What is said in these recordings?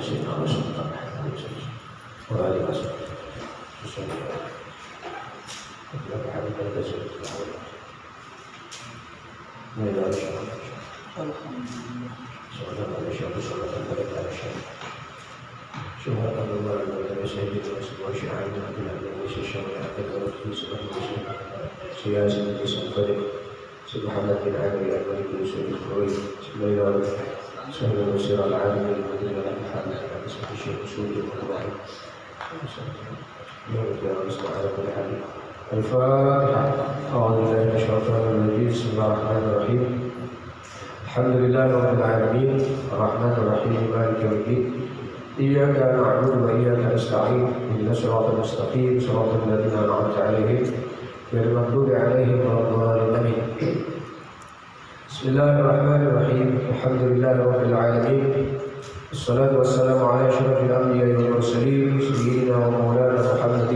sayyidina Rasulullah wa alihi wasallam. سبحانك العالم الملك يسوع الخروج ليلى سهل وسير العالم المدير الحال اسم الشيخ سوري والله الفاتحة. أعوذ بالله من الشيطان الرجيم. بسم الله الرحمن الرحيم. الحمد لله رب العالمين الرحمن الرحيم مالك يوم الدين إياك نعبد وإياك نستعين اهدنا الصراط المستقيم صراط الذين أنعمت عليهم غير المغضوب عليهم ولا الضالين. بسم الله الرحمن الرحيم. الحمد لله رب العالمين الصلاة والسلام على أشرف الأنبياء والمرسلين سيدنا ومولانا محمد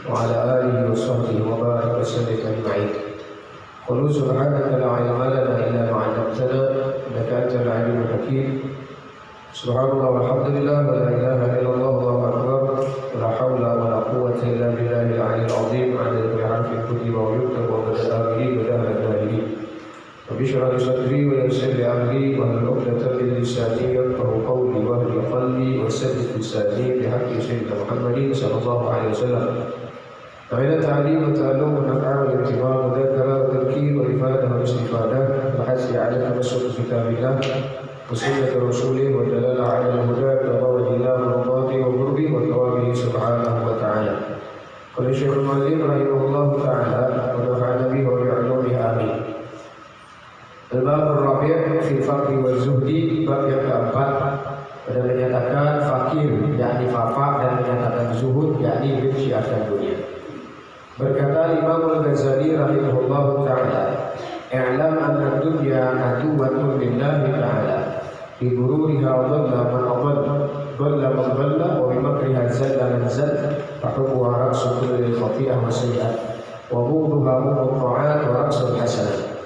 وعلى آله وصحبه وبارك وسلم أجمعين. قل سبحانك لا علم لنا إلا ما علمتنا إنك أنت العليم الحكيم. سبحان الله والحمد لله ولا إله إلا الله والله أكبر ولا حول ولا قوة إلا بالله العلي العظيم عدد كل حرف كتب ويكتب ومدى الآخرين ودهر الداهرين. رب اشرح لي صدري ويسر لي أمري واحلل عقدة من لساني يفقهوا قولي واهد قلبي وسدد لساني بحق سيدنا محمد صلى الله عليه وسلم. ومن التعليم والتعلم والنفع والانتفاع والذكر والتذكير والإفادة والاستفادة وحث على تمسك بكتاب الله وسنة رسوله والدلالة على الهدى بغرض الله ورضاته وقربه وثوابه سبحانه وتعالى. قال الشيخ المؤلف رحمه الله تعالى ونفعنا به وبعلومه آمين. Al-Bab Ar-Rabi' fi Faqri wa Zuhdi. Bab yang keempat pada menyatakan fakir yakni fafa dan menyatakan zuhud yakni benci akan dunia. Berkata Imam Al-Ghazali rahimahullahu ta'ala, i'lam anna dunya aduwwatun lillahi ta'ala bi ghururiha dhalla man dhalla man dhalla wa bi makriha zalla man zalla fa hubbuha ra'su kulli khati'ah wa sayyi'ah wa bughduha muqta'at wa ra'sul hasanah.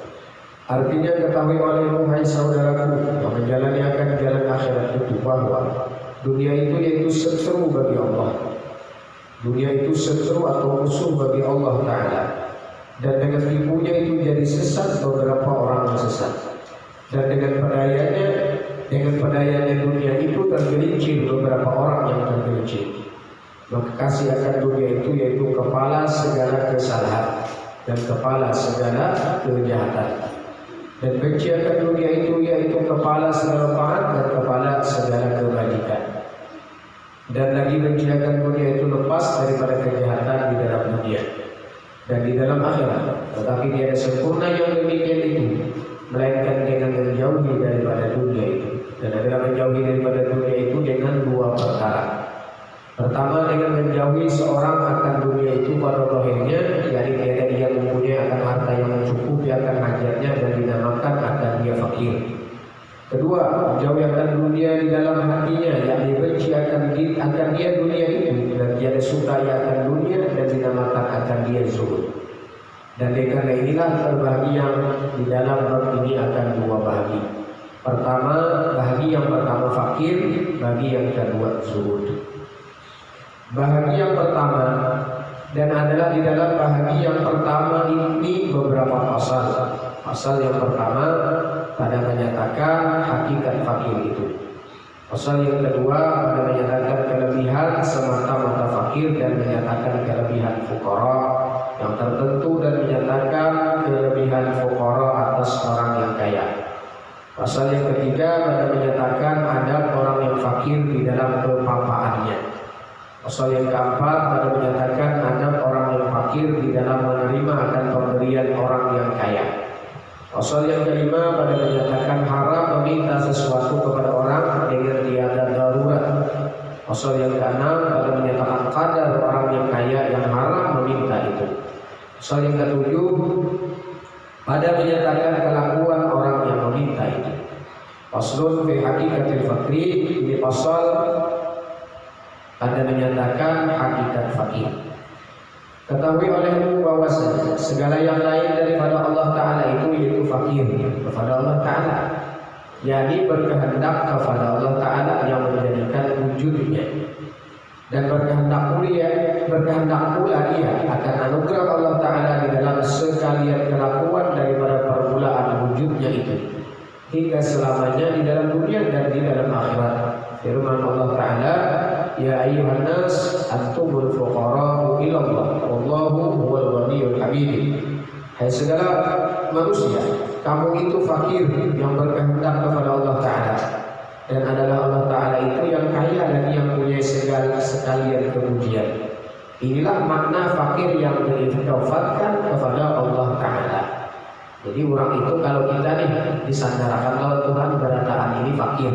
Artinya ketahui olehmu hai saudaraku yang menjalani akan jalan akhirat itu bahwa dunia itu yaitu seteru bagi Allah. Dunia itu seteru atau musuh bagi Allah Ta'ala. Dan dengan tipunya itu jadi sesat beberapa orang yang sesat. Dan dengan pedayanya dunia itu tergelincir beberapa orang yang tergelincir. Maka kasih akan dunia itu yaitu kepala segala kesalahan dan kepala segala kejahatan. Dan benci akan dunia itu yaitu kepala segala taat dan kepala segala kebajikan. Dan lagi benci akan dunia itu lepas daripada kejahatan di dalam dunia dan di dalam akhirat. Tetapi tiada sempurna yang demikian itu melainkan dengan menjauhi daripada dunia itu. Dan adalah menjauhi daripada dunia itu dengan dua perkara. Pertama dengan menjauhi seorang akan dunia itu pada zahirnya, yakni tiada dia mempunyai akan harta yang mencukupi akan hajatnya dan dinamakan akan dia fakir. Kedua, menjauhi akan dunia di dalam hatinya, yakni benci akan dia dunia itu dan tiada suka akan dunia dan dinamakan akan dia zuhud. Dan karena inilah terbagi yang di dalam bab ini akan dua bahagi. Pertama, bahagi yang pertama fakir, bagi yang kedua zuhud. Bahagi yang pertama dan adalah di dalam bahagi yang pertama ini beberapa pasal. Pasal yang pertama pada menyatakan hakikat fakir itu. Pasal yang kedua pada menyatakan kelebihan semata-mata fakir dan menyatakan kelebihan fuqara yang tertentu dan menyatakan kelebihan fuqara atas orang yang kaya. Pasal yang ketiga pada menyatakan ada orang yang fakir di dalam kepapaannya. Pasal yang keempat pada menyatakan ada orang yang fakir di dalam menerima akan pemberian orang yang kaya. Pasal yang kelima pada menyatakan haram meminta sesuatu kepada orang dengan tiada darurat. Pasal yang keenam pada menyatakan qadar orang yang kaya yang haram meminta itu. Pasal yang ketujuh pada menyatakan kelakuan orang yang meminta itu. Paslun fi hakikatil fakri, ini pasal pada menyatakan hakikat fakir. Ketahui olehmu bahwasanya segala yang lain daripada Allah Ta'ala itu yaitu fakir kepada Allah Ta'ala, yakni berkehendak kepada Allah Ta'ala yang menjadikan wujudnya. Dan berkehendak pula ia akan anugerah Allah Ta'ala di dalam sekalian kelakuan daripada permulaan wujudnya itu, hingga selamanya di dalam dunia dan di dalam akhirat. Firman Allah Ta'ala, ya ayyuhan nas antumul fuqara'u ilallah wallahu huwal ghaniyyul hamid. Hai segala manusia, kamu itu fakir yang berkehendak kepada Allah Ta'ala, dan adalah Allah Ta'ala itu yang kaya dan yang punya sekalian kemuliaan. Inilah makna fakir yang diidofatkan kepada Allah Ta'ala. Jadi orang itu kalau kita nih disandarkan oleh Tuhan berataan ini fakir.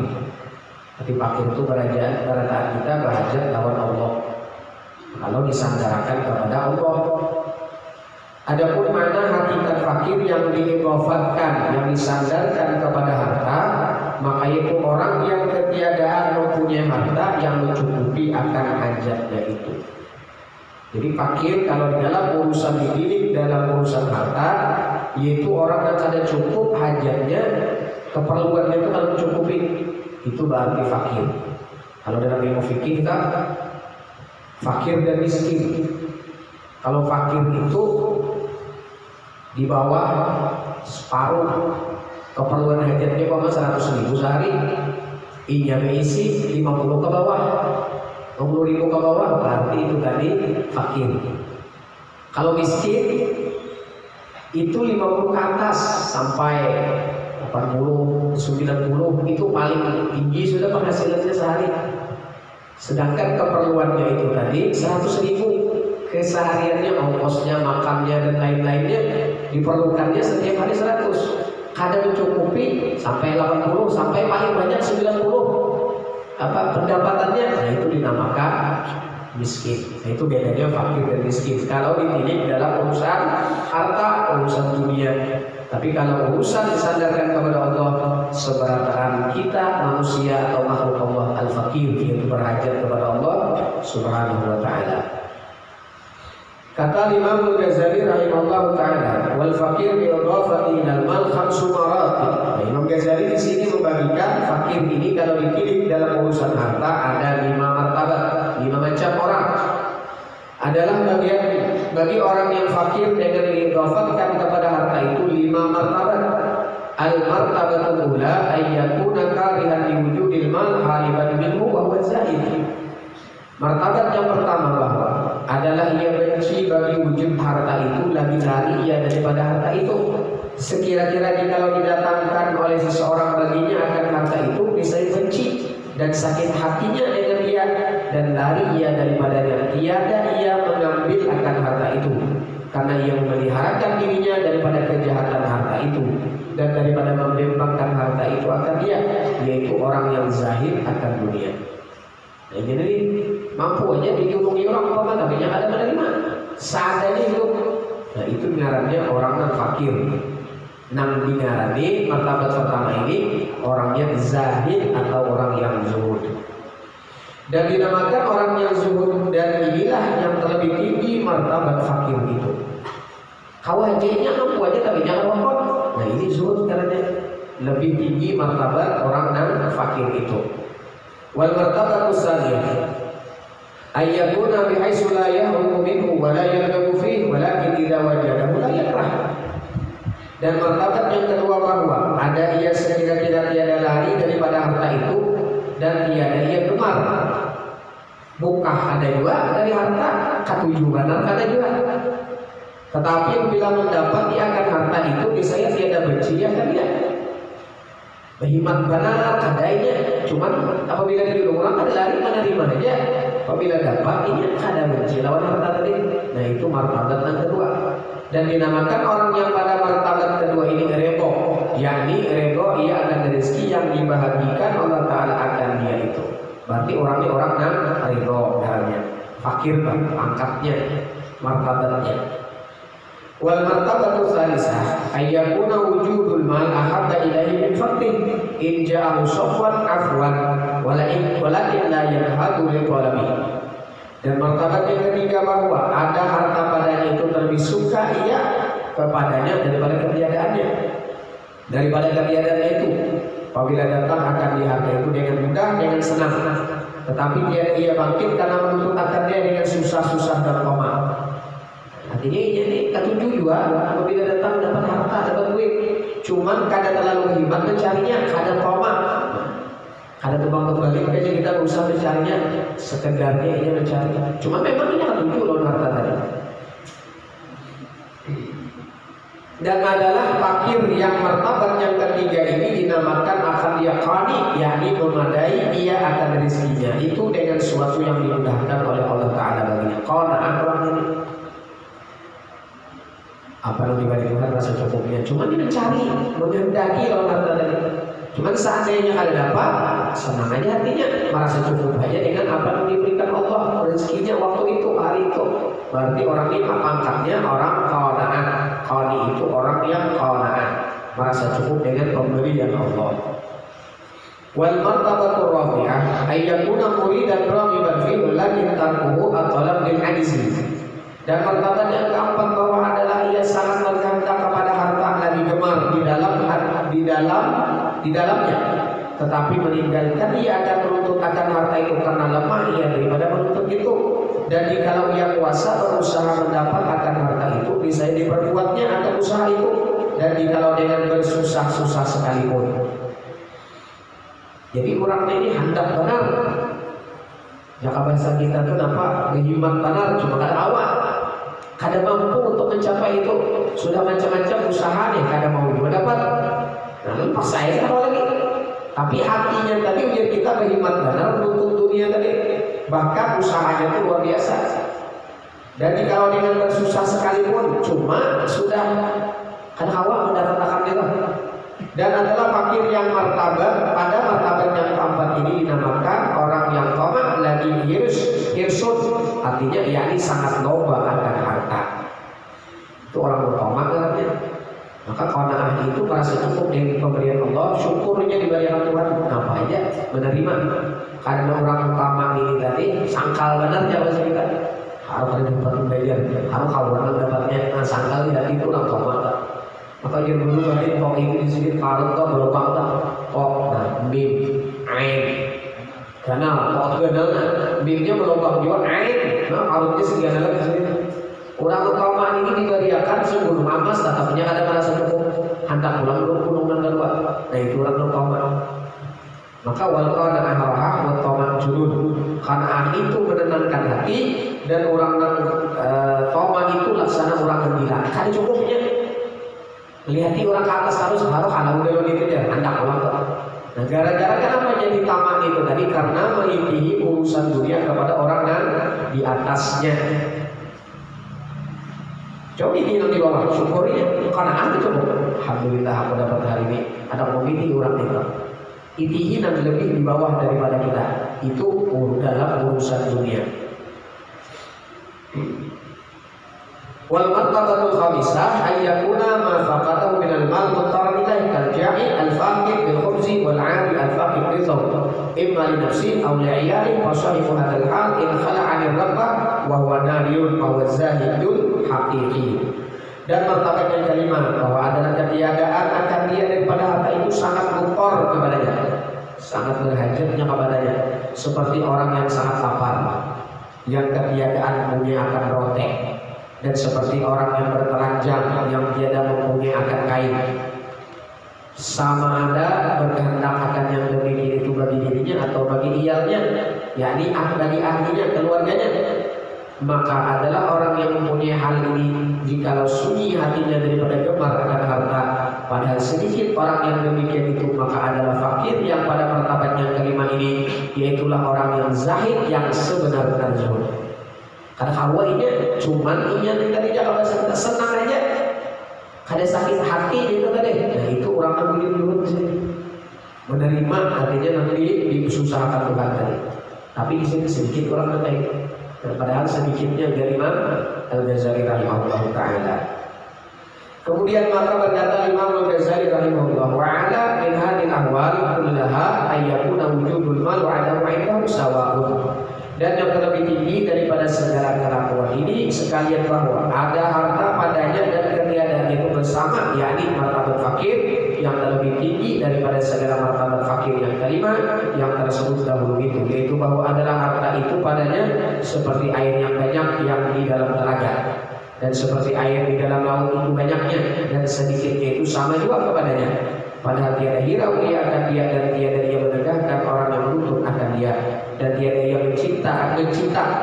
Tapi fakir itu berataan kita berhajat lawan Allah. Kalau disandarkan kepada Allah. Adapun mana hakikat fakir yang diidofatkan, yang disandarkan kepada harta, maka itu orang yang ketiadaan mempunyai harta yang mencukupi akan hajatnya itu. Jadi fakir kalau dalam urusan dididik, dalam urusan harta, yaitu orang yang ada cukup hajatnya, keperluannya itu kalau mencukupi, itu berarti fakir. Kalau dalam ilmu fikih kita fakir dan miskin. Kalau fakir itu di bawah separuh keperluan hajatnya 100.000 sehari, inya isi 50 ke bawah, 50.000 ke bawah, berarti itu tadi fakir. Kalau miskin itu 50 ke atas sampai 80, 90 itu paling tinggi sudah penghasilannya sehari. Sedangkan keperluannya itu tadi 100.000, kesehariannya, ongkosnya, makannya dan lain-lainnya diperlukannya setiap hari 100. Kadang mencukupi sampai 80, sampai paling banyak 90 pendapatannya. Nah itu dinamakan miskin. Nah itu bedanya fakir dan miskin. Kalau ditilik dalam urusan harta, urusan dunia. Tapi kalau urusan disandarkan kepada Allah, seberataan kita manusia atau makhluk Allah al-fakir, yaitu berhajat kepada Allah Subhanahu wa Ta'ala. Kata Imam Al-Ghazali rahimahullah taala, wal fakir bi idafati ilal mal khamsu maratib. Imam Ghazali di sini membagikan fakir ini kalau dipilih dalam urusan harta ada 5 martabat, 5 macam orang. Adalah bagi orang yang fakir dengan diidafatkan kepada harta itu 5 martabat. Al martabatul ula ayyakuna karihan liwujudil mal haliban minhu wa huwa zaid. Martabat yang pertama bahwa adalah ia benci bagi wujud harta itu, lagi lari ia daripada harta itu. Sekira-kira kalau didatangkan oleh seseorang baginya akan harta itu, bisa benci dan sakit hatinya dengan dia dan lari ia daripadanya. Tiada ia mengambil akan harta itu karena ia memeliharakan dirinya daripada kejahatan harta itu dan daripada membebangkan harta itu akan dia, yaitu orang yang zahid akan dunia. Nah, jadi mampu aja dihubungi orang apa tapi yang ada menerima seadanya hidup. Nah itu ngarannya orang yang fakir. Nang dingarani martabat pertama ini orangnya zahid atau orang yang zuhud. Dan dinamakan orang yang zuhud, dan inilah yang terlebih tinggi martabat fakir itu. Kawajanya mampu aja tapi jangan rokok. Nah ini zuhud karena lebih tinggi martabat orang yang fakir itu. Wal martabatu tsaniyah ayyakuna bihaitsu la yahrumu minhu wa la yarghabu fihi walakin idza wajadahu la yakrah. Dan martabat yang kedua bahwa ada ia sekira-kira tiada lari daripada harta itu dan tiada ia gemar. Bukah ada juga dari harta, ketujuan ada juga. Tetapi bila mendapat ia akan harta itu misalnya tiada benci akan dia. Berhimat benar adanya, cuman apabila di orang ada lari menerima aja. Apabila dapat ini ada benci lawan harta tadi. Nah itu martabat yang kedua. Dan dinamakan orang yang pada martabat kedua ini rego, yakni rego ia akan rezeki yang dibahagikan Allah Ta'ala akan dia itu. Berarti orangnya orang yang rego caranya. Fakir kan pangkatnya, martabatnya. Wal martabatu tsalisah ayyakuna wujudul mal ahabba ilaihi min faqrin in ja'ahu safwan afwan walakin la yanhadu li talabi. Dan martabat yang ketiga bahwa ada harta padanya itu lebih suka ia kepadanya daripada ketiadaannya. Daripada ketiadaannya itu apabila datang akan di harta itu dengan mudah, dengan senang. tetapi ia bangkit karena menuntut akan dia dengan susah-susah dan koma. Artinya ini ketujuh juga apabila datang dapat harta, dapat duit, cuman kadang terlalu hebat mencarinya, kadang koma, kadang terbang-terbalik aja kita berusaha mencarinya, sekedarnya ini mencari. Cuma memang ini ketujuh loh harta tadi. Dan adalah fakir yang martabat yang ketiga ini dinamakan akan yaqani, yakni memadai dia akan rezekinya itu dengan sesuatu yang dimudahkan oleh Allah Ta'ala baginya. Qana'ah orang ini apa yang diberi Tuhan rasa cukupnya, cuma dia mencari, menghendaki orang harta tadi. Cuma seandainya ada dapat, senang aja hatinya, merasa cukup aja dengan apa yang diberikan Allah rezekinya waktu itu, hari itu. Berarti orang ini pangkatnya orang qana'ah. Qani itu orang yang qana'ah, merasa cukup dengan pemberian Allah. Wal martabatur rafi'ah ay yakuna muridan raghiban fi lakin tarkuhu at-talab lil ajzi. Dan martabat yang keempat bahwa adalah ia sangat berkehendak kepada harta, lagi gemar di dalamnya, tetapi meninggalkan ia akan menuntut akan harta itu karena lemah ia daripada menuntut itu. Dan jikalau ia kuasa berusaha mendapat akan harta itu, bisa diperbuatnya akan usaha itu. Dan jikalau dengan bersusah-susah sekalipun. Jadi orang ini hendak benar. Jika bahasa kita itu apa? Berhimat benar, cuma kada awal. Kada mampu untuk mencapai itu. Sudah macam-macam usaha nih, kada mau juga dapat. Lalu paksa aja lagi. Tapi hatinya tadi biar kita berhimat benar untuk dunia tadi. Bahkan usahanya itu luar biasa. Dan kalau dengan bersusah sekalipun, cuma sudah kan hawa mendapat itu. Dan adalah fakir yang martabat, pada martabat yang keempat ini dinamakan orang yang qama' lagi hirsun, artinya yakni sangat loba akan harta. Itu orang berqama' katanya. Maka qanaah itu merasa cukup dengan pemberian Allah, syukurnya diberikan Tuhan, apa aja menerima. Karena orang utama ini tadi sangkal benar jawab kita. Harus ada dapat bayar, harus kawan dapatnya. Nah sangkal tidak itu orang utama. Maka dia dulu tadi kok ini di sini karut kok berubah tak kok nah mim ain. Karena kok benar mimnya berubah juga ain. Nah karutnya segala lagi di sini. Orang utama ini diberikan sebelum amas, tetapnya ada merasa cukup, hendak pulang gunungan kedua. Nah itu orang utama. Maka wal qana'ah rahah wa taman julud. Qana'ah itu menenangkan hati dan orang toma itu laksana orang gembira. Kan cukupnya. Lihat orang ke atas harus halau dulu itu dia hendak pulang. Nah gara-gara kenapa jadi taman itu tadi? Karena mengikuti urusan dunia kepada orang yang di atasnya. Coba ini di bawah, syukurnya karena aku coba. Alhamdulillah aku dapat hari ini. Ada komiti orang itu. Itihi yang lebih di bawah daripada kita. Itu dalam urusan dunia. Wal martabatul khamisah ayyakuna ma faqatahu min al-mal muttaran ilahi kal-ja'i al-faqir bil khubzi wal 'ari al-faqir bil thawb imma li nafsi aw li 'iyali fa sahibu hadzal hal in khala'a 'anil rabbah wa huwa nariyun aw zahidun haqiqi. Dan martabat yang kelima bahwa adalah ketiadaan akan dia daripada harta itu sangat mukor kepadanya, sangat berhajatnya kepadanya, seperti orang yang sangat lapar, yang ketiadaan punya akan rotek, dan seperti orang yang bertelanjang yang tiada mempunyai akan kain. Sama ada berkehendak akan yang demikian itu bagi dirinya atau bagi iyalnya, yakni bagi ahlinya, keluarganya. Maka adalah orang yang mempunyai hal ini jikalau sunyi hatinya daripada gemar akan harta, padahal sedikit orang yang demikian itu, maka adalah fakir yang pada martabat yang kelima ini, yaitulah orang yang zahid yang sebenar-benar zuhud. Karena hawainya cuman inya tadi jangan bahasa senang aja, kada sakit hati itu tadi. Nah itu orang yang dulu di sini menerima artinya nanti diusahakan Tuhan tadi. Tapi di sini sedikit orang yang padahal sedikitnya dari Imam Al-Ghazali rahimahullah ta'ala. Kemudian maka berkata Imam Al-Ghazali rahimahullah wa'ala min hadil ahwal kullaha ayyakuna wujudul mal wa adamu indahu sawa'un. Dan yang terlebih tinggi daripada segala kelakuan ini sekalian bahwa ada harta padanya dan ketiadaan itu bersama, yakni martabat fakir yang terlebih tinggi daripada segala martabat fakir yang kalimat yang tersebut dahulu itu, yaitu bahwa adalah harta itu padanya seperti air yang banyak yang di dalam telaga, dan seperti air di dalam laut itu banyaknya dan sedikitnya itu sama juga kepadanya. Padahal tiada hirau ia akan dia, dan tiada ia menegakkan orang yang menuntut akan dia, dan tiada ia mencipta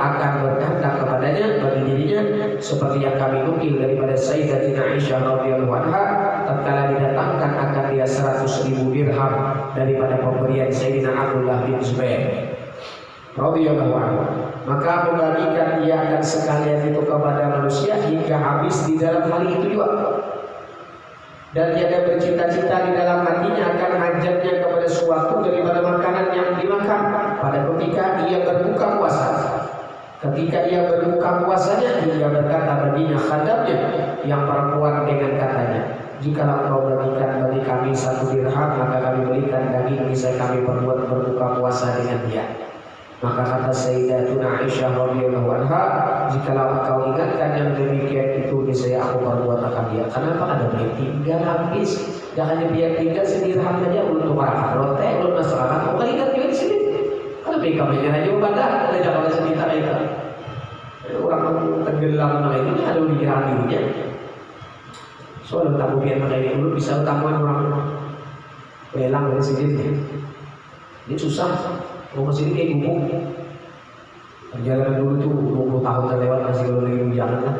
akan berkehendak kepadanya bagi dirinya, seperti yang kami nukil daripada Sayyidatina Aisyah radhiyallahu anha tatkala didatangkan akan dia 100.000 dirham daripada pemberian Sayyidina Abdullah bin Zubair radhiyallahu anhu. Maka membagikan ia akan sekalian itu kepada manusia hingga habis di dalam hari itu juga. Dan tiada bercita-cita di dalam hatinya akan hajatnya kepada suatu daripada makanan yang dimakan pada ketika ia berbuka puasa. Ketika ia berbuka puasanya, ia berkata baginya khadamnya yang perempuan dengan katanya, jikalau engkau berikan bagi kami 1 dirham, maka kami berikan daging bisa kami perbuat berbuka puasa dengan dia. Maka kata Sayyidatuna Aisyah radhiyallahu anha, jikalau engkau ingatkan yang demikian itu niscaya aku perbuat akan dia. Kenapa? Ada beli tinggal habis, jangan biar tinggal sedirham saja untuk para rote, untuk masyarakat. Kau ingat juga di sini. Kalau mereka menyerah juga pada ada jangan sekitar itu. Orang tenggelam itu ada pikiran dirinya. Soal tamu biar mereka dulu bisa utamuan orang lelang dari sini. Ini susah. Rumah sini kayak gubuk. Perjalanan dulu tuh 20 tahun terlewat masih belum lagi jalan lah.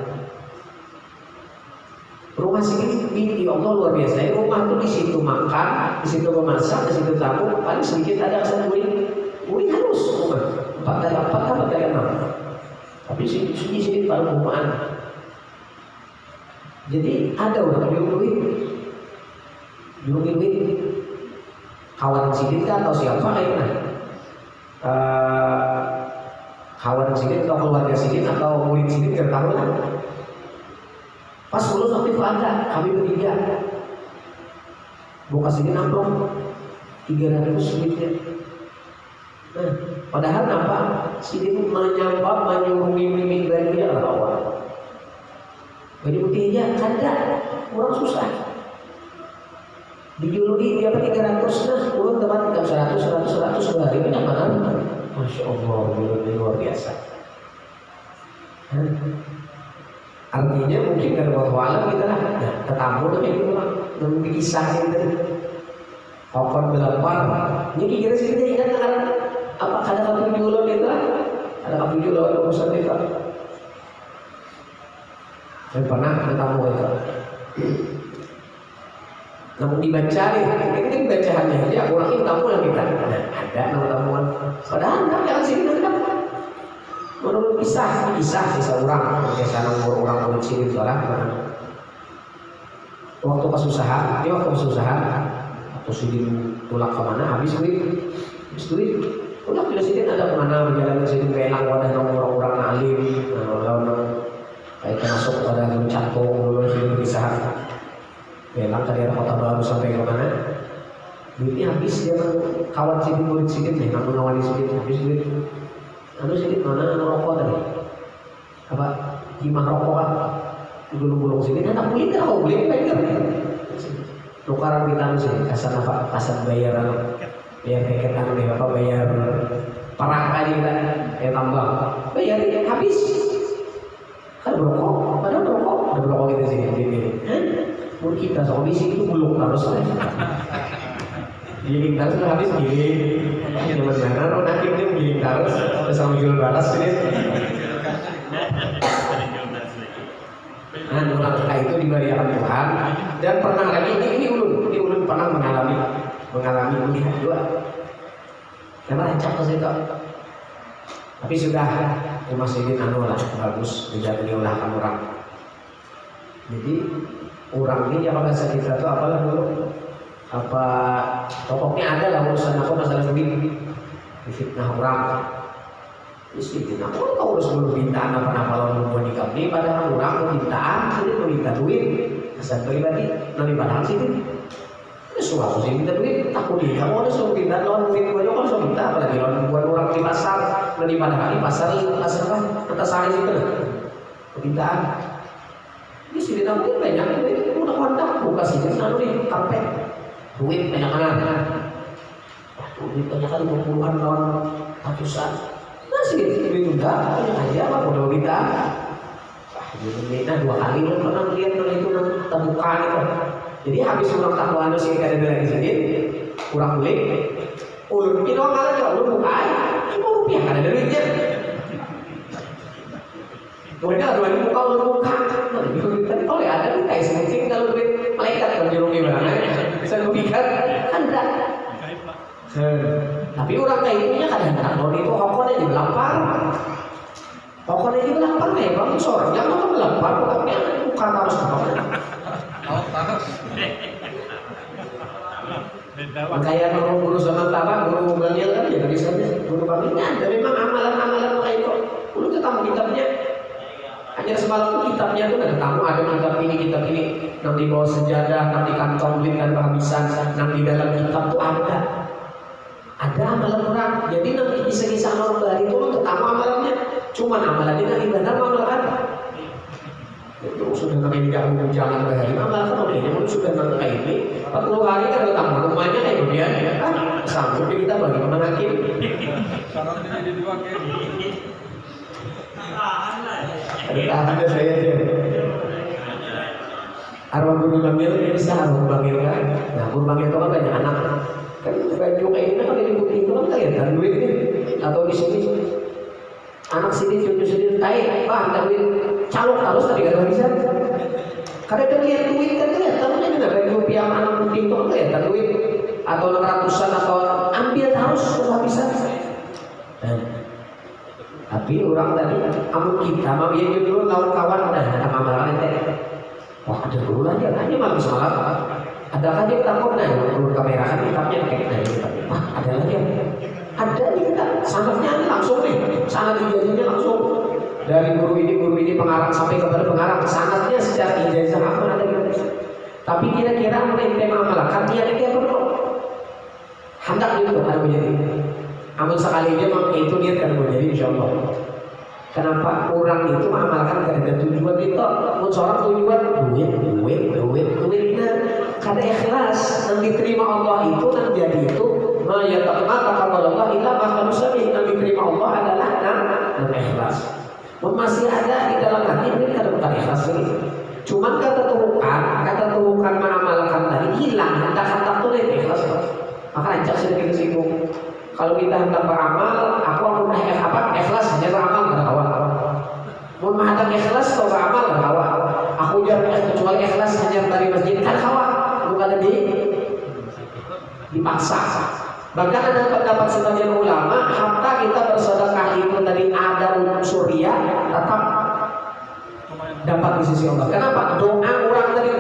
Rumah sini ya Allah luar biasa. Rumah tuh di situ makan, di situ memasak, di situ tamu. Paling sedikit ada asal uring halus rumah. 4 dari 6. Tapi sini paling rumahan. Jadi ada orang jurung duit. Kawan sini atau siapa kayak kawan sini atau keluarga sini atau murid sini tidak tahu lah. Pas lulus waktu itu ada kami bertiga buka sini namplok 300 duitnya. Nah, padahal apa? Sini menyampak menyuruh-iming bajunya awal. Baju putihnya ada, orang susah. Dijuluki dia 300, nah turun teman 100 2 hari banyak mana? Masya Allah, luar biasa. Artinya mungkin dari waktu alam kita lah, ketamu tapi itu mungkin kisah itu. Kapan belapar, ini kira sih kita ingat kan? Apa ada kamu jualan itu lah? Ada kamu jualan urusan itu? Saya pernah bertamu itu. Namun dibaca ini bacaannya aja orang ini tamu yang kita ada nama tamuan. Padahal jangan sini kan. Menurut kisah orang orang sini soalnya waktu kesusahan, waktu sidin tulak kemana habis duit, tulak di sini ada kemana berjalan sini belang wadah orang-orang alim, kayak masuk pada cantung dulu sini kisah. Belang dari Kota Baru sampai ke mana? Duitnya habis dia kawan sini murid sini nih, nggak mengawali sini habis duit. Sini mana rokok tadi? Apa? Timah rokok kan? Gulung-gulung sini, anak beli kan? Kau beli pegang. Tukaran kita sini, kasar apa? Kasar bayar paket nih apa? Bayar parah kali kan? Tambah bayar habis. Kan rokok, padahal rokok ada rokok kita sini. Pun kita soal isi itu belum harus lah. Giling terus habis giling. Yang mana orang nanti dia giling terus sama jual balas ini. Nah, nolak itu diberikan Tuhan dan pernah lagi ini ulun pernah mengalami melihat juga. Karena acak ke situ. Tapi sudah masih ini lah bagus menjadi olahan orang. Jadi orang ini yang bahasa kita itu apalah dulu apa pokoknya ada lah urusan aku masalah duit difitnah orang difitnah aku tahu harus belum mintaan apa-apa lalu mau nikah ini padahal orang mau mintaan jadi mau minta duit asal pribadi nanti padahal sih ini suatu sih minta duit takut dia kamu ada suruh minta lawan duit gue kalau suruh minta apalagi lawan buat orang di pasar nanti padahal di pasar apa atas hari itu lah permintaan. Ini sini namanya banyak duit, udah kontak buka sini lalu di karpet duit banyak mana. Duitnya kan 20-an lawan ratusan. Masih duit enggak, banyak aja apa modal kita. Nah 2 kali lo pernah lihat kalau itu terbuka itu. Jadi habis orang takwa sih kada ada lagi sedikit, kurang beli. Ulun kita kalau kalau ulun buka, cuma rupiah kada ada duitnya. Mereka ada lagi buka ulun buka. Tapi kalau ada duit kayak semacam kalau duit malaikat kalau jeruk gimana? Bisa lupikan ada. Tapi orang kayak itunya kadang-kadang kalau itu hokonnya di belakang. Pokoknya di belakang ya bang, sorenya mau belakang, pokoknya bukan harus apa. Kayak guru zaman tabak, guru Daniel kan ya dari sana, guru kami ada memang amalan-amalan kayak itu. Dulu ketemu kitabnya, hanya semalam kitabnya tuh ada tamu, ada kitab ini, nanti bawa sejadah, nanti kantong duit kan kehabisan, nanti di dalam kitab tuh ada amalan orang. Jadi nanti kisah-kisah orang dari itu ketemu amalannya. Cuman amalannya kan ibadah amalkan. Itu sudah namanya tidak jangan berhari amalkan olehnya sudah namanya ini 40 hari kan ketemu rumahnya kayak kemudian ya kan sanggup kita bagaimana hakim. Syaratnya jadi 2 kali. Ada saya aja. Arwah guru bangil ini bisa arwah bangil kan. Nah guru bangil itu kan banyak anak. Kan baju kayak ini kan dari bukti itu kan kelihatan duit nih atau di sini. Anak sini cucu sini tahu, bah tapi calok harus tapi gak bisa. Kadang kan lihat duit kan kelihatan kan juga dari rupiah anak putih itu kelihatan duit atau ratusan atau ambil harus kehabisan. Tapi orang tadi, kamu kita mau ya dulu kawan-kawan udah ada amalan itu. Wah ada guru lagi, hanya malam semalam. Ada kan dia takut nih, guru kamera kan kitabnya kayak tadi. Wah ada lagi. Ada nih kita sanadnya langsung nih, sanad ijazahnya langsung dari guru ini pengarang sampai kepada pengarang sanadnya secara ijazah apa ada gitu. Tapi kira-kira mengenai tema amalkan dia perlu hendak itu harus menjadi amal sekali dia mau itu niat kan menjadi insyaallah. Kenapa orang itu mengamalkan karena tujuan itu? Mun seorang tujuan duit nah kada ikhlas dan diterima Allah itu dan jadi itu ya takmaka kalau Allah illa ma khalusami yang diterima Allah adalah dan ikhlas. Masih ada di dalam hati ini kada bukan ikhlas lagi. Cuman kata tuhukan mengamalkan tadi hilang hendak tuh ikhlas. Maka ajak sedikit ke situ. Kalau kita hendak beramal, aku akan ikhlas hanya beramal pada awal. Mau menghadap ikhlas atau beramal pada awal. Aku jangan kecuali ikhlas hanya dari masjid kan awal, bukan dipaksa. Bahkan ada pendapat sebagian ulama, harta kita bersedekah itu tadi ada unsur ria, tetap dapat di sisi Allah. Kenapa? Doa orang tadi.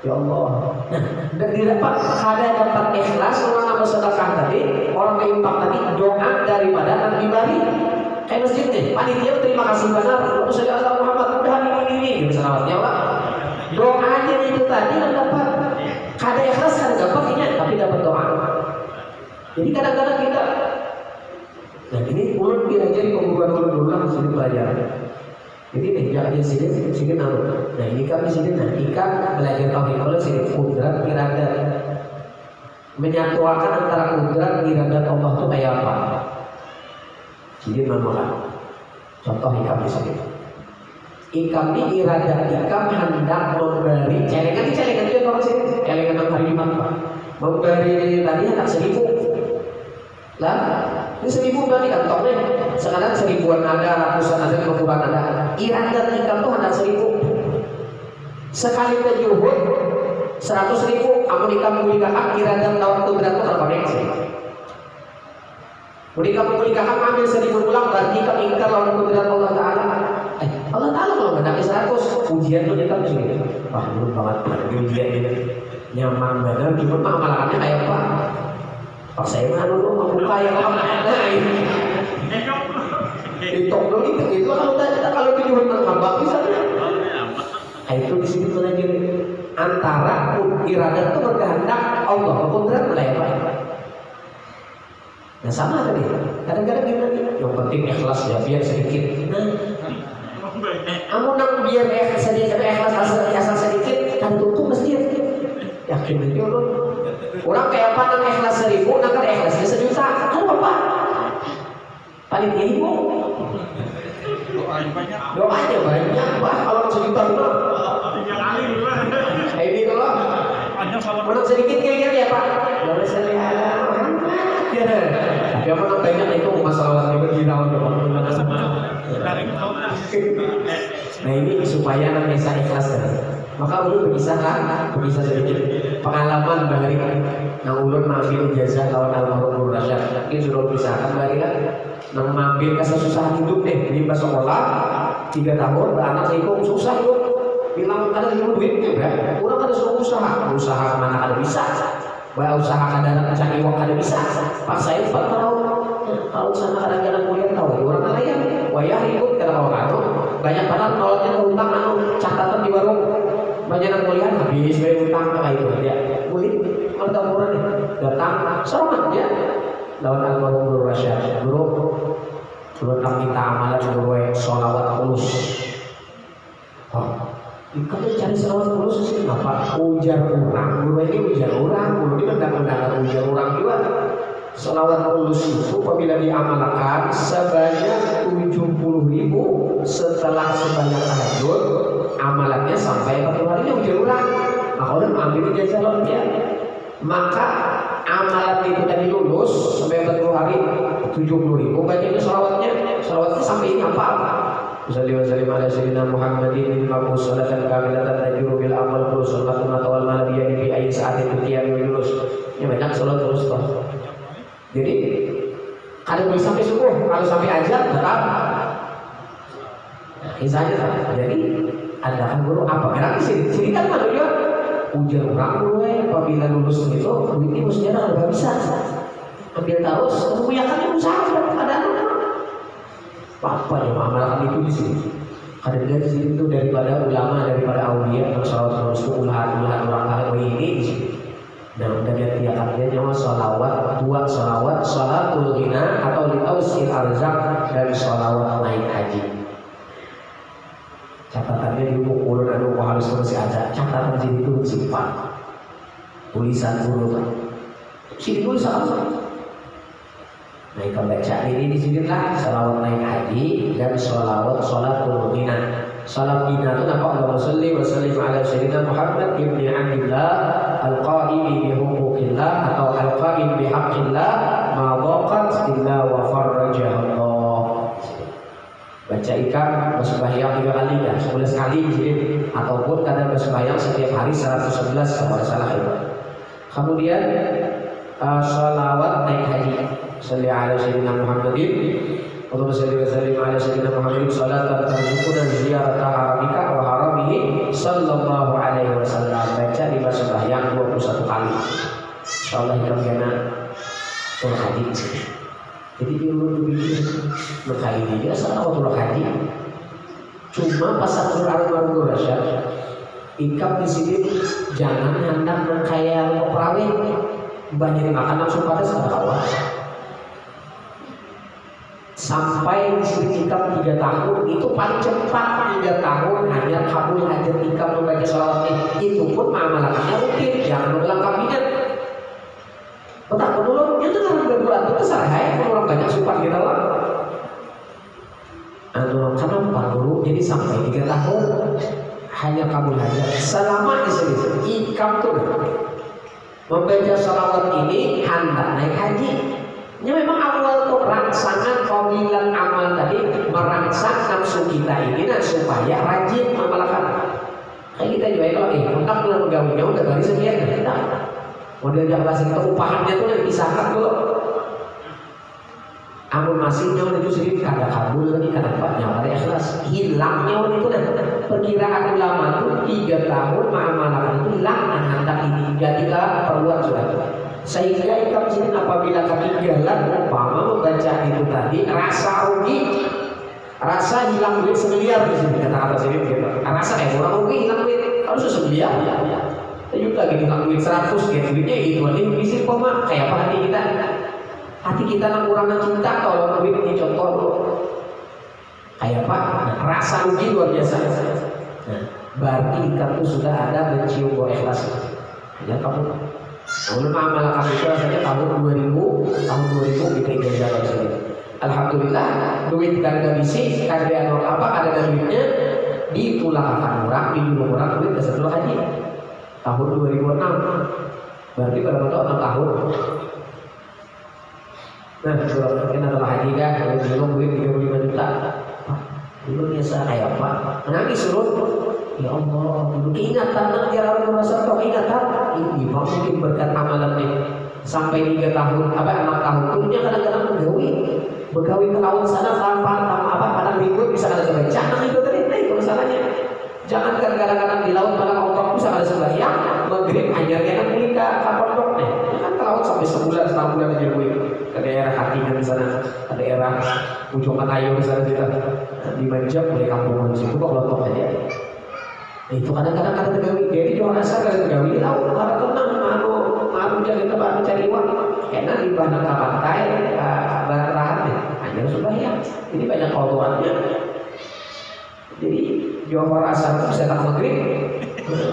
Ya Allah. Dan didapat kada dapat ikhlas orang bersedekah tadi, orang berinfak tadi doa daripada dan dibari. Kayak masjid nih, panitia terima kasih benar. Rasulullah Muhammad udah ini salawatnya Pak. Doanya itu tadi yang dapat. Kada ikhlas kada dapat ini, tapi dapat doa. Jadi kadang-kadang kita, nah ini ulun belajar pembukaan ulun lah sini belajar. Jadi jangan sini naruh. Nah ini kami sini nanti kan belajar tauhid kalau sini kudrat iradat menyatukan antara kudrat iradat Allah itu kayak apa? Jadi manual. Contoh ikam di sini. Ikam ini iradat ikam hendak memberi celengan itu orang sini celengan hari Jumat Pak. Memberi tadi hendak 1.000. Lah, ini 1.000 balik kantongnya. Sekarang 1.000-an ada, ratusan ada, 50-an ada. Iradat ikam tuh hendak 1.000. Sekali terjuhud 100.000. Amun ikam kulikahak iradat tahun itu berapa terkoneksi. Mun ikam kulikahak ambil 1.000 pulang berarti ikam ingkar lawan kudrat Allah Ta'ala. Allah Ta'ala kalau nggak dapat 100 ujian tuh ikam sini. Wah, belum banget pada ujian ini. Nyaman banget, cuma amalannya kayak apa? Pak saya mah dulu membuka yang apa? Nah ini di toko itu kalau tujuan terhambang bisa. Nah itu di sini belajar antara iradat itu berkehendak Allah kudrat mulai apa? Nah sama tadi. Kadang-kadang kita yang penting ikhlas ya biar sedikit. Nah, kamu nak biar ikhlas sedikit asal sedikit kan tutup masjid. Yakin aja loh. Orang kayak apa nang ikhlas 1000, nang kan ikhlasnya 1.000.000. Kan Bapak? Paling ibu. Doain banyak. Doanya banyak, Pak. Kalau 1.000.000 benar. 3 kali dulu. Ini kalau Panjang salam. menang sedikit kira-kira ya Pak. Lalu saya ala Muhammad. Ya. Tapi yang menang banyak itu masalah yang bergirau ya Pak. Nah ini supaya nanti saya ikhlas kan. Maka ulun berkisah sedikit pengalaman dari nang ulun mampir ijazah lawan almarhum Nur Rasyad. Mungkin sudah pisahkan dari kan. Nang mampir kesusah hidup deh di sekolah 3 tahun beranak ikut susah hidup. Bilang ada ilmu duit ya, kurang ada suruh usaha mana ada bisa. Bahwa usaha kadang cari uang ada bisa. Pas saya 4 tahun kalau sana kadang-kadang kuliah tahu orang lain wayah ikut kalau orang banyak padahal nolaknya ke utang catatan di warung banyak yang kuliah habis bayar utang kayak itu ya kulit mantap murah datang selamat ya lawan almarhum Nur Rasyad guru tentang kita amalan guru sholawat tulus. Kalau cari sholawat tulus sih apa ujar orang guru ini ujar orang guru ini mendengar ujar orang juga. Sholawat tulus itu apabila diamalkan sebanyak 70.000 setelah sebanyak tahajud amalannya sampai 40 harinya ujar orang. Maka udah ambil ijazah lawan dia. Maka amalan itu tadi lulus sampai 40 hari 70.000 bacanya sholawatnya sampai ini apa? Salli wa sallim ala sayyidina Muhammadin maqbul salatan kamilatan tajuru bil amal kullu sunnatun atawal malabiyani fi ayyi sa'atin tuqiyam yulus. Ini banyak sholat terus toh. Jadi kalau boleh sampai subuh, kalau sampai azan tetap. Kisahnya tak. Jadi ada guru apa? Karena sini kan mana dia ujar orang dulu apabila lulus itu duit itu sejarah nggak bisa. Ambil terus, kemudian kan usaha ada apa yang amalkan itu di sini. Karena di sini itu daripada ulama, daripada aulia, masalah terus ulah orang lain ini di sini. Dan dari tiap-tiapnya nyawa sholawat, 2 sholawat, sholatul ghina atau litausil arzak dan sholawat naik haji. Catatannya di buku ulun harus terus ada. Catatan sini itu simpan. Tulisan ulun. Sini tulisan apa? Nah, kita baca ini di sini lah sholawat naik haji dan sholatul ghina. Sholat ghina itu apa? Allahumma sholli wa sallim ala sayyidina Muhammad ibni Abdillah al-qa'imi bi huquqillah atau al-qa'im bi haqqillah ma dhaqat illa wa farrajaha Allah. Baca ikan bersembahyang 3 kali ya, 11 kali di sini ataupun kadang bersembahyang setiap hari 111 kalau salah itu. Kemudian sholawat naik haji. Salli ala sayyidina Muhammadin Allahumma salli wa sallim ala sayyidina Muhammadin salatan tarzuquna ziyarata haramika wa haramihi sallallahu alaihi wasallam. Baca di sembahyang 21 kali. Insyaallah kita kena turun haji. Jadi dulu bikin berkali ini dia salah turun haji. Cuma pas Abdul Almarhum Rasyad ikam di sini jangan hendak kayak perawit banyak makan langsung pada sedekah. Sampai di sini kita 3 tahun itu paling cepat 3 tahun hanya kabul hajat ikam membaca sholawat itu pun amalannya mungkin jangan ulang kabinet. Otak dulu itu kan berbulan itu sehari orang banyak sumpah kita lah. Kenapa dulu jadi sampai 3 tahun hanya kabul hajat selama di sini ikam tuh membaca sholawat ini hendak naik haji. Ya memang awal tuh rangsangan kaumilan amal tadi merangsang nafsu kita ini dan supaya rajin mengamalkan. Kayak kita juga kalau hendak bulan pegawainya udah garis sekian kita. Model yang bahasa kita upahannya tuh udah dipisahkan dulu. Amun masihnya itu sendiri kada kabul lagi kada dapat nyawa ikhlas hilangnya itu dan perkiraan ulama itu 3 tahun mengamalkan itu hilang dan hendak ini jadi perbuatan sudah. Sehingga ikam sini apabila ketinggalan umpama membaca itu tadi rasa rugi, rasa hilang duit 1 miliar di sini kata-kata sini begitu. Rasa orang rugi hilang duit harus 1 miliar ya. Kita juga gini hilang duit 100 gitu duitnya itu aja isi koma kayak apa hati kita yang kurang cinta kalau duit ini contoh kayak apa rasa rugi luar biasa. Nah, berarti ikam itu sudah ada mencium bau ikhlas. Ya kamu Ulun amal itu rasanya tahun 2000 kita ijazah dari sini. Alhamdulillah duit kan gak bisi, kan ada apa ada duitnya ditulangkan orang, dijulung orang duit keseluruh haji tahun 2006. Berarti berapa tahun 6 tahun. Nah, mungkin adalah haji kan, kalau dijulung duit 35 juta. Dulu biasa kayak apa? Menangis surut. Ya Allah, dulu ingatan ya Allah merasa kau ingatan. Ini mungkin berkat amalannya sampai 3 tahun, 6 tahun. Dulunya kadang-kadang begawi ke laut sana tanpa kadang ribut bisa kada sebaik. Jangan itu tadi, itu masalahnya. Jangan kadang-kadang di laut pada orang bisa kada sembahyang, maghrib ajar kan menikah kapal doknya. Kan ke laut sampai sebulan aja gue ke daerah Katingan di sana, ke daerah ujung Kanayo di sana kita di Banjar mulai kampungan di situ kok lotok aja. Itu kadang-kadang ada tegawi, jadi jual asal ada tegawi laut, ada tenang, mau cari tempat cari uang, karena di bandar ke pantai, barat lahannya, hanya sembahyang. Ini banyak keluarnya. Jadi jual asal bisa tak maghrib.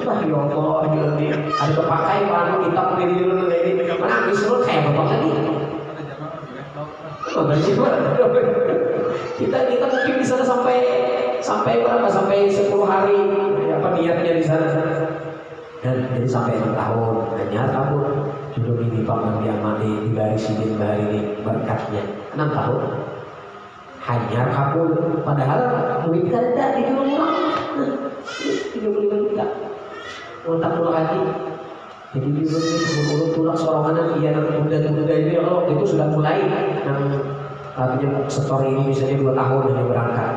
Wah ya Allah, ada kepakai baru kita berdiri dulu ini, menangis dulu kayak bapak tadi. Kita mungkin di sana sampai berapa? Sampai 10 hari apa niatnya di sana. Dan jadi sampai 6 tahun, hanya tahun sudah ini paman yang mati di garis ini berkatnya 6 tahun. Hanya kabul, padahal duit kan tidak di rumah. 35 juta. Untuk pulang haji. Jadi di urut tulang sorongan iya nanti muda itu ya kalau itu sudah mulai artinya setor ini misalnya 2 tahun hanya berangkat.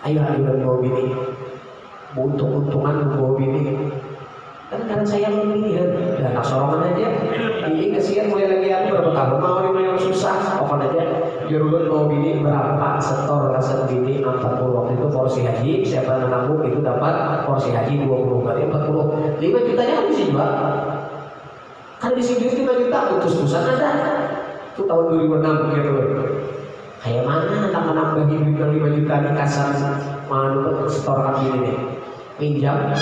Ayo dan bawa bini, untung-untungan bawa bini. Kan saya begini ya, anak sorongan aja. Ini kesian mulai lagi aku berapa tahun mau yang susah, pokoknya aja. Jurulun bawa bini berapa setor rasa bini 40 waktu itu porsi haji siapa yang menanggung itu dapat porsi haji 20 kali 40 5 jutanya kan bisa jual. Kan di sini 5 juta putus-putusan ada. Itu tahun 2006 gitu. Kayak mana tak menambah duit 5 juta di kasar mana setoran ini nih. Pinjam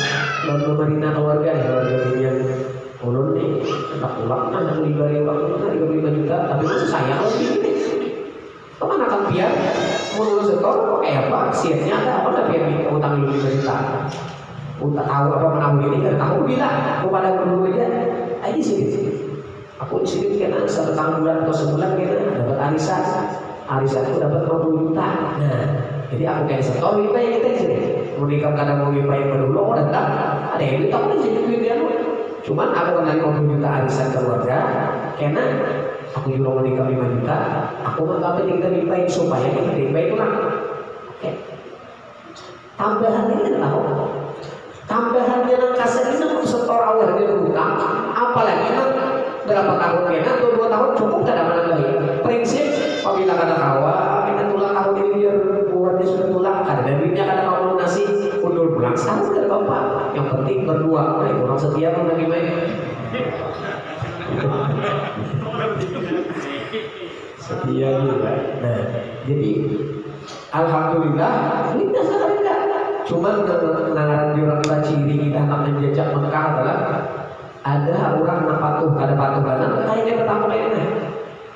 lalu pemerintah keluarga yang ulun nih tak pulang kan 5 juta tapi masih sayang lebih gini. Kemana kan biar mau setor kok kayak apa siapnya ada apa biar utang 5 juta. Udah tahu apa menanggung ini kan tahu bilang kepada guru aja aja sini aku di sini karena 1 bulan atau sebulan gitu dapat arisan itu dapat 20 juta. Nah jadi aku kayak setor lebih banyak kita di sini mau nikah kadang mau lebih banyak dulu datang ada yang minta aku di sini duit dia cuman aku kenal 20 juta arisan keluarga karena aku juga mau nikah 5 juta aku nggak penting lebih baik supaya lebih baik kurang. Oke tambahan ini tahu tambahannya nang kasar ini mau setor awal dia berutang apalagi nang berapa tahun kena atau 2 tahun cukup tidak menambahi prinsip apabila kata kawa kita tulang tahun ini dia buatnya sudah tulang ada duitnya kada mau lunasi undur pulang sama dari bapak yang penting berdua orang setia pun lagi main setia juga. Nah jadi alhamdulillah ini sekali tidak cuma penanganan di orang kita ciri kita tak menjajak Mekah adalah ada orang nak patuh ada patuhan kayaknya pertama kayaknya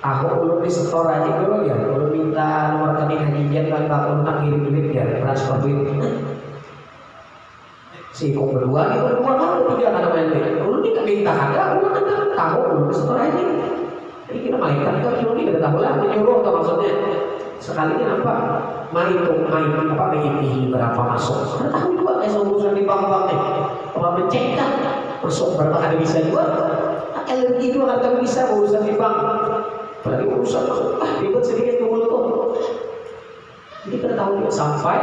aku belum disetor aja dulu ya belum minta nomor rekening hajian kan tak tak ngirim duit ya transfer duit si kok berdua kali 3 kan main duit belum minta ada belum ada tahu belum disetor aja jadi kita malaikat kan belum kita tahu lah menyuruh atau maksudnya sekali ini apa main apa mengikuti berapa masuk karena tahu juga kayak urusan di bank-bank apa mencekkan masuk berapa ada bisa juga LRI itu akan bisa urusan di bank berarti urusan ribet sedikit dulu tuh jadi kita tahu sampai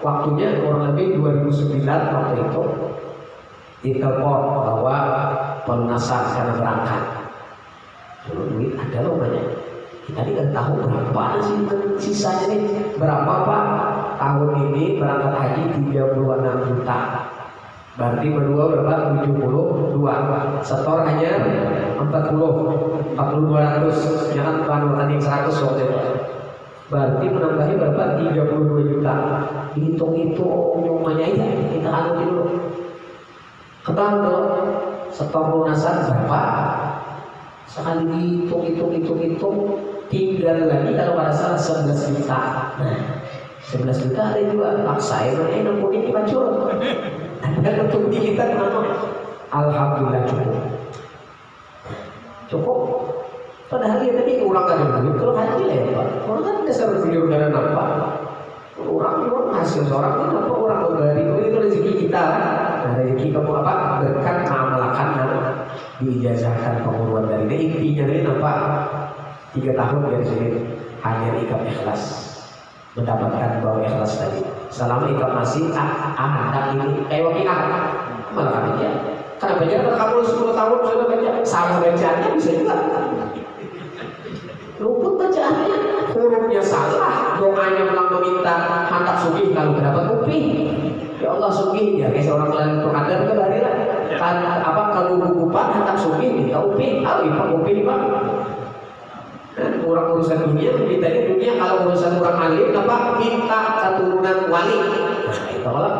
waktunya kurang lebih 2009 waktu itu ditelepon bahwa pelunasan karena berangkat dulu duit ada loh banyak kita tidak tahu berapa sih sisanya nih berapa pak tahun ini berangkat haji 36 juta berarti berdua berapa 72 setor hanya 4200 jangan bahan yang 100 waktu itu berarti menambahi berapa 32 juta hitung itu nyumanya aja kita anu dulu ketahui setor lunasan berapa Sekali hitung, tinggal lagi kalau nggak salah 11 juta. Nah, 11 juta ada juga paksa ya, nampung ini bacur. Ada untuk kita kenapa? Alhamdulillah cukup. Padahal dia tadi kurang ada duit, kalau haji lah ya Pak. Orang kan dasar beliau karena nampak. Orang juga hasil seorang itu apa orang memberi itu rezeki kita kan. Nah rezeki kamu apa? Berkat mengamalkan diijazahkan penguruan dari ini. Intinya ini nampak 3 tahun dari sini hanya ikam ikhlas mendapatkan bau ikhlas tadi. Selama ikam masih ada ini wakilah malah kan ya. Karena baca kamu 10 tahun sudah baca salah bacaannya bisa juga. Luput bacaannya, hurufnya salah, doanya malah meminta hantar sugih kalau berapa kuping. Ya Allah sugih ya kayak seorang lain pengadar itu lari lah. Kan apa kalau kukupan hantar sugih minta uping, pak uping pak. Dan orang urusan dunia mintanya dunia, kalau urusan orang alim apa minta keturunan wali. Nah itu lah.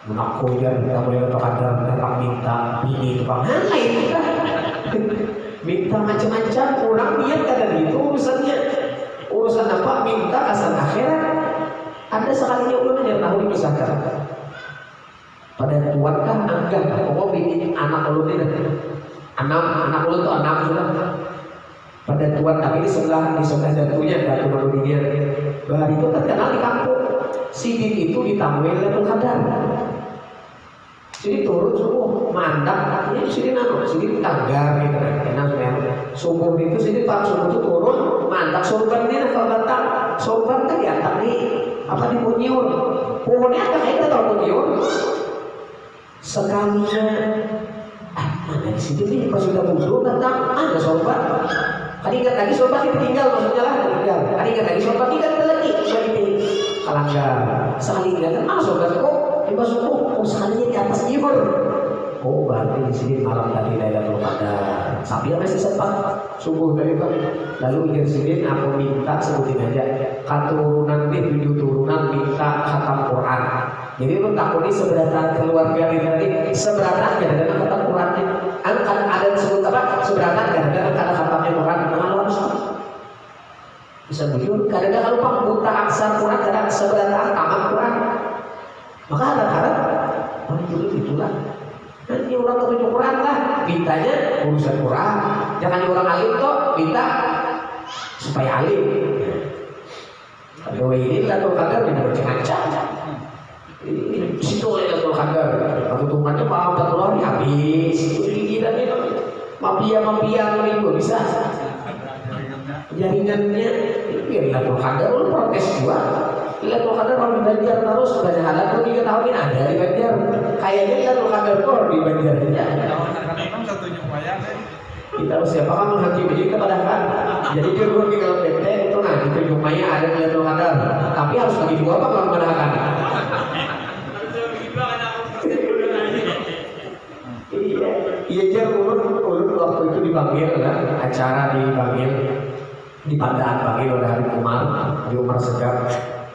Mengaku ya kita boleh pengadar minta ini itu pak. Nah itu kan. Minta macam-macam, orang niat kadang itu urusan apa? Minta asal akhirat. Ada sekalinya ulun yang tahu dipisahkan. Pada tuankah anggap pokok ini anak ulun ini, anak ulun itu anak sudah. Pada tuan tapi di sebelah datunya datu manusia. Bahar itu terkenal di kampung. Sidin itu ditambahin level kadar. Jadi turun subuh mandap, ini sini tanggar gitu kan, enak subuh itu sini pak subuh itu turun mandap sorban ini kalau batang sorban kan ya tapi apa di punyiun, pohonnya apa kita tahu punyiun sekalinya mana di sini nih pas sudah muncul datang ada sorban, tadi ingat lagi sorban ditinggal maksudnya lah tinggal, tadi ingat lagi sorban ingat lagi ini kalanggar sekali ingat sorban kok tiba subuh, sekalinya di atas iman. Oh berarti di sini malam tadi Lailatul Qadar. Sambil masih sempat subuh tadi Pak. Lalu di sini aku minta sebutin aja keturunan di 7 turunan minta khatam Quran. Jadi lu takut ini seberatan keluarga ini tadi seberatan gara-gara khatam Qurannya. Kan ada disebut apa? Seberatan gara-gara kata khatamnya Quran. Kalau bisa begitu. Kadang-kadang lupa buta aksar Quran dan seberatan tamat Quran. Maka harap-harap itulah. Nanti orang ketujuh Quran lah, mintanya urusan Quran. Jangan orang alim kok, minta supaya alim. Kalau ini Lailatul Qadar tidak macam-macam. Situ Lailatul Qadar, keuntungannya mau 40 hari habis. Gila nih, mafia itu bisa. Jaringannya, Lailatul Qadar lu protes juga. Lailatul Qadar kalau di Banjar terus banyak halal tuh 3 tahun ini ada di Banjar. Kayaknya Lailatul Qadar tuh di Banjar aja. Memang satunya upaya Kita harus siapa kan menghakimi kita pada kan. Jadi dia pergi kalau PT itu nah di Jumaya ada Lailatul Qadar. Tapi harus bagi 2 apa kalau pada kan. Iya jar ulun waktu itu dipanggil kan acara dipanggil di Pandaan panggil oleh Habib Umar di Umar Segap.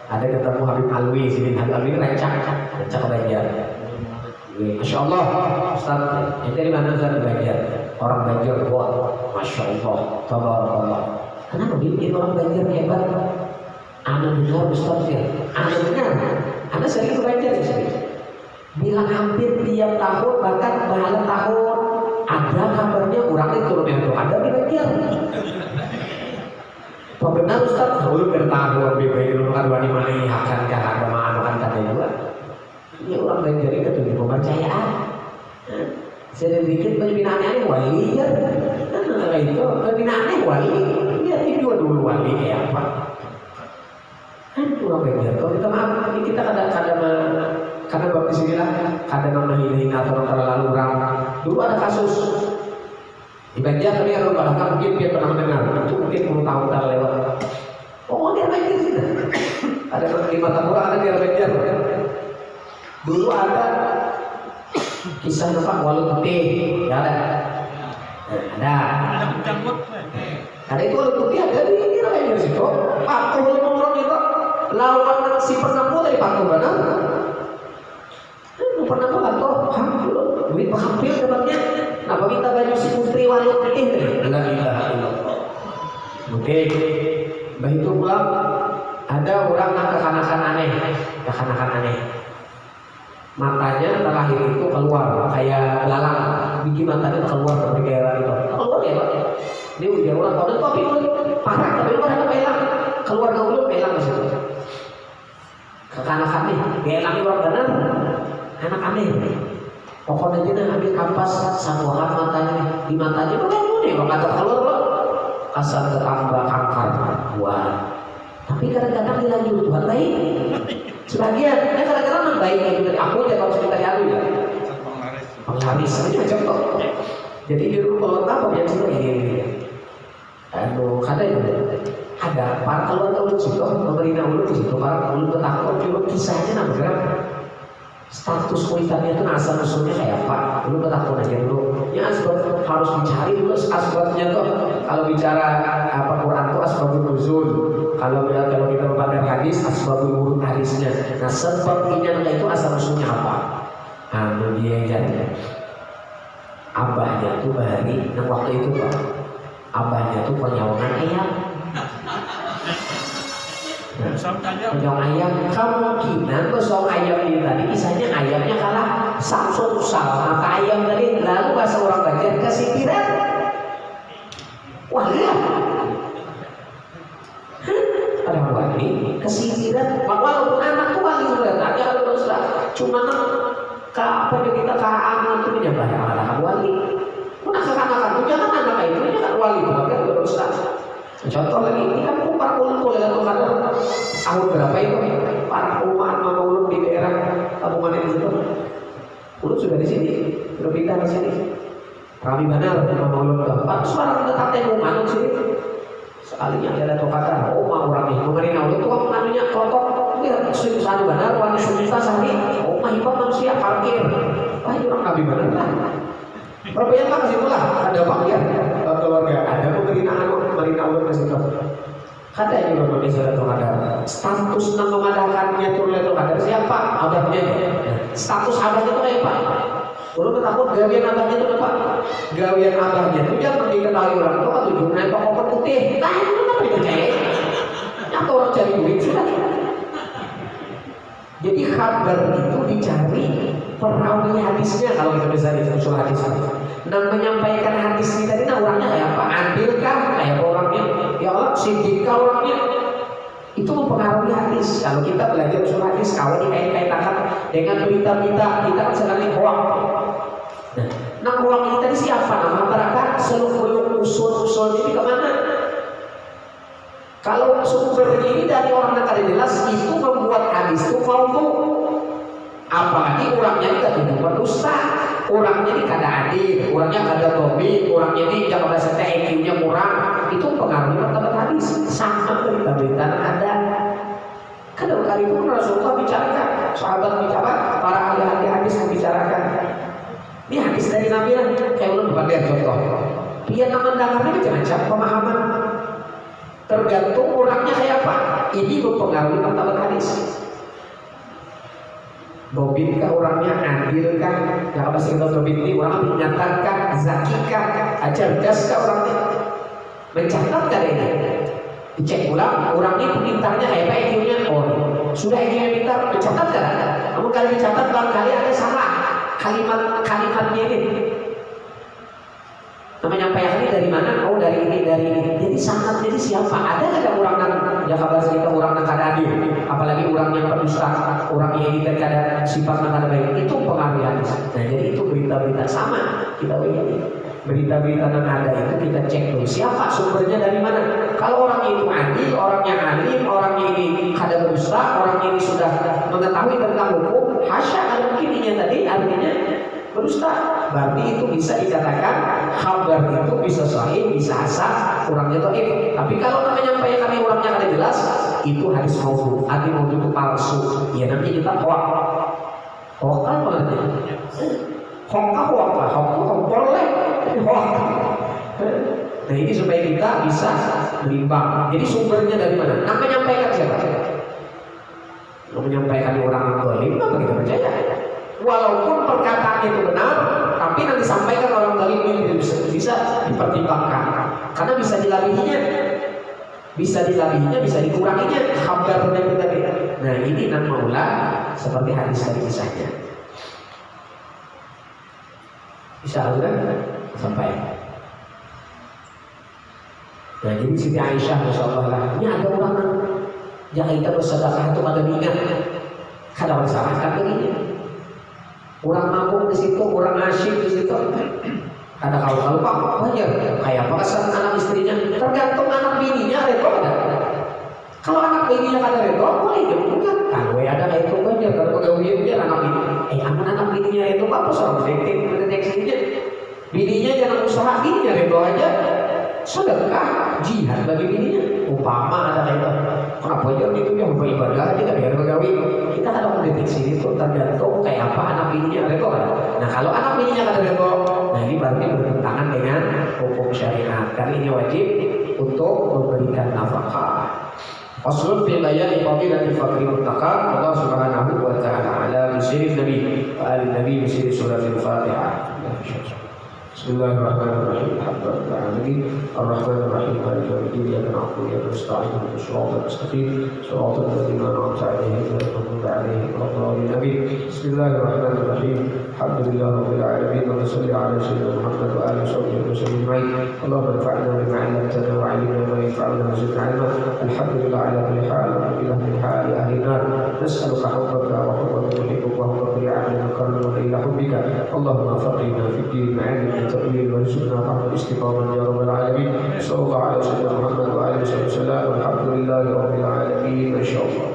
Ada ketemu Habib Alwi sini. Habib Alwi ini rancak Banjar. Masya Allah Ustaz itu dari mana Ustaz di Banjar? Orang Banjar kuat, Masya Allah Tabarakallah. Kenapa dia orang Banjar hebat? Anda dengar Ustaz ya? Anda dengar? Anda sering ke Banjar di sini? Bilang hampir tiap tahun bahkan berhala tahun ada kabarnya orang itu yang ada di Banjar. Benar Ustaz, dulu bertahu BPI dulu kan wani mana akan ke agama anukan kata juga. Ini orang Banjar itu tuh kepercayaan. Sedikit pembinaannya wali ya. Nah itu pembinaannya wali. Lihat ini dulu wali kayak apa? Kan orang Banjar. Kalau kita maaf, kita kadang-kadang karena bab di sini lah, kadang menghina atau terlalu orang. Dulu ada kasus di Banjar tapi kalau bahkan mungkin dia pernah mendengar itu mungkin 10 tahun terlewat. Oh dia Banjar sih. Ada di mata murah ada di Banjar. Dulu ada kisah Pak Walut Putih, ya ada. Ada itu Walut Putih ada di Banjar situ. Patung ngomong itu lawan si penemu dari patung benar. Pernah patung, duit hampir dapatnya. Nah, kita baju si putri Walut Putih Oke, begitu pula ada orang yang kekanakan aneh. Matanya terakhir itu keluar kayak belalang, biji matanya keluar seperti kayak itu. Keluar ya, dia udah orang tahu tapi parah, tapi lu ada belang, keluar ke mulut belang di situ. Kekanakan nih, belang itu orang benar, anak aneh. Pokoknya dia ambil kampas sabuhan matanya, di matanya belang nih, kalau kata keluar asal ketambah kanker buah. Tapi kadang-kadang dilanjut Tuhan baik. Sebagian, kadang-kadang baik gitu. Aku aja kalau cerita ya. Penglaris, ini contoh. Jadi di rumah apa yang sudah ini. Kada itu ada para keluarga ulun situ, pemerintah ulun di situ, para ulun bertakwa juga kisahnya namanya status kuitannya itu asal usulnya kayak apa? Ulun bertakwa aja dulu. Ya asbab harus dicari dulu asbabnya tuh. Kalau bicara apa Quran itu asbabun nuzul. Kalau kita memandang hadis asbabul wurud hadisnya. Nah sebab ini itu asal usulnya apa? Dia kan abahnya tuh bahari. Nah waktu itu Pak, abahnya tuh penyawangan ayam. Penyawang ayam kemungkinan besok ayam ini tadi kisahnya ayamnya kalah Samsul usal maka ayam tadi lalu bahasa orang Banjar kesitiran. Wah lihat ada wali kesitiran walaupun anak tuh wali tapi kalau dosa cuma ke apa kita ke anak itu menjabat malah wali pun anak-anak itu jangan anak itu jangan wali bahkan dosa. Contoh lagi ini kan para ulun atau kadang tahun berapa itu para umat mama ulun di daerah Kabupaten itu ulun sudah di sini sudah pindah di sini Rami Banar mama ulun keempat suara kita tateh umat di sini sekalinya ada tuh kata mau orang ini mengenai ulun tuh anunya kelompok dia sudah sana Banar wanita sudah sehari mah hebat manusia parkir itu orang Rami Banar lah berbayang lah kesitulah ada bagian keluarga ada pemerintah ulun ke situ. Kata ini Bapak Bisa atau ada status nama memadakannya Lailatul Qadar siapa? Abahnya. Status abahnya itu kayak apa? Ulun takut gawian abahnya itu apa? Gawian abahnya itu jangan diketahui orang itu kan tujuannya pokok putih. Nah itu kan dipercaya. Atau orang cari duit sudah. Jadi kabar itu dicari perawi hadisnya kalau kita bisa usul hadis. Dan menyampaikan hadis ini tadi nah orangnya kayak apa? Adil kah? Kayak orangnya ya Allah siddiq orangnya itu mempengaruhi hadis. Kalau kita belajar usul hadis kalau dikait-kaitkan dengan berita-berita kita kan sekali hoak. Nah hoak ini tadi siapa? Nah masyarakat seluruh usul ini kemana? Kalau sumber ini dari orang yang kada jelas itu membuat hadis itu palsu. Apalagi orangnya tidak tuduh berdusta, orangnya ini kada adil, orangnya kada tobi, orangnya ini jangan bahasa IQ-nya kurang, itu pengaruhnya martabat hadis. Sama berita-berita ada. Kadang kali pun Rasulullah bicarakan, sahabat bicara, para ahli hadis membicarakan. Ini hadis dari Nabi lah, kayak ulun lihat contoh. Dia mendengarnya macam-macam pemahaman. Tergantung orangnya kayak apa. Ini mempengaruhi martabat hadis. Dobinkah orangnya, adilkah? Yang bahasa kita dobin ini orang menyatakan zakikah, cerdaskah orangnya? Mencatatkan ini. Dicek ulang, orangnya pintarnya kayak apa IQ-nya? Oh, sudah IQ-nya pintar, mencatatkan. Namun kali dicatat barangkali ada salah kalimatnya ini. Menyampaikan ini dari mana? Oh dari ini. Jadi sangat jadi siapa? Ada orang yang kabar cerita orang yang kada adil, apalagi orang yang pendusta, orang yang tidak ada sifat yang kada baik. Itu pengaruh hadis. Nah jadi itu berita-berita sama kita begini. Berita-berita yang ada itu kita cek dulu siapa sumbernya dari mana. Kalau orangnya itu adil, orangnya alim, orangnya ini kada berdusta, orangnya ini sudah mengetahui tentang hukum, hasya ada mungkin ini tadi artinya berdusta, berarti itu bisa dikatakan kabar itu bisa sahih, bisa hasan, orangnya dhaif. Tapi kalau menyampaikan orangnya kada jelas, itu hadis maudhu. Hadis maudhu itu palsu. Ya nanti kita hoak. Hoak kan maksudnya? Hoak lah, hoak boleh, tapi hoak. Nah ini supaya kita bisa berimbang. Jadi sumbernya dari mana? Nah menyampaikan siapa? Menyampaikan orang yang dhaif, apa kita percaya? Walaupun perkataan itu benar, tapi nanti disampaikan orang zalim ini bisa dipertimbangkan, karena bisa dilabihinya. Bisa dilabihinya, bisa dikuranginya hambar tadi. Nah ini nan maula seperti hadis tadi kisahnya. Bisa kan sampai. Nah jadi Siti Aisyah Masya Allah lah, ini ada orang yang kita bersedekah itu ada niat, kada masalah kan begini. Orang mabuk di situ, orang asyik di situ. Ada kalau Pak wajar, kayak apa kesan anak istrinya, tergantung anak bininya redo ada. Kalau anak bininya kada redo, boleh dia bukan. Kalau ada kayak itu wajar, kalau pegawainya anak bini, anak bininya itu apa soal deteksinya? Bininya jangan usaha bininya redo aja. Sedekah jihad bagi bininya. Upama ada kayak itu, kenapa aja itu yang beribadah aja kan ya pegawai. Kita kada mendeteksi itu tergantung kayak apa anak bininya redo kan. Nah kalau anak bininya kada redo, nah ini berarti bertentangan dengan hukum syariat. Karena ini wajib untuk memberikan nafkah. Faslun fil bayani fadilatil faqri muttaqab. Allah Subhanahu wa ta'ala ala bisiril nabi wa ali nabi bisiril suratul Fatihah. Bismillahirrahmanirrahim. Alhamdulillahirabbil alamin. Arrahmanirrahim. Maliki yaumiddin. Iyyaka na'budu wa iyyaka nasta'in. Ihdinas siratal mustaqim. Siratal ladzina an'amta 'alaihim ghairil maghdubi 'alaihim waladdallin. Amin. Bismillahirrahmanirrahim. Alhamdulillahirabbil alamin. Wa shalli 'ala sayyidina Muhammad wa alihi wa sahbihi. Allahumma anfa'na bima 'allamtana wa 'allimna ma yanfa'una wa zidna 'ilma. Alhamdulillah 'ala kulli hal. Alhamdulillah min hali ahli nar. Nas'aluka hubbaka wa hubba man yuhibbuka wa hubba man yuqarribuka ila hubbika. Allahumma faqihna fid din 'ilman التأويل وارزقنا فهم الاستقامة يا رب العالمين. صلى الله على سيدنا محمد وآله وصحبه وسلم. والحمد لله رب العالمين. ما شاء الله.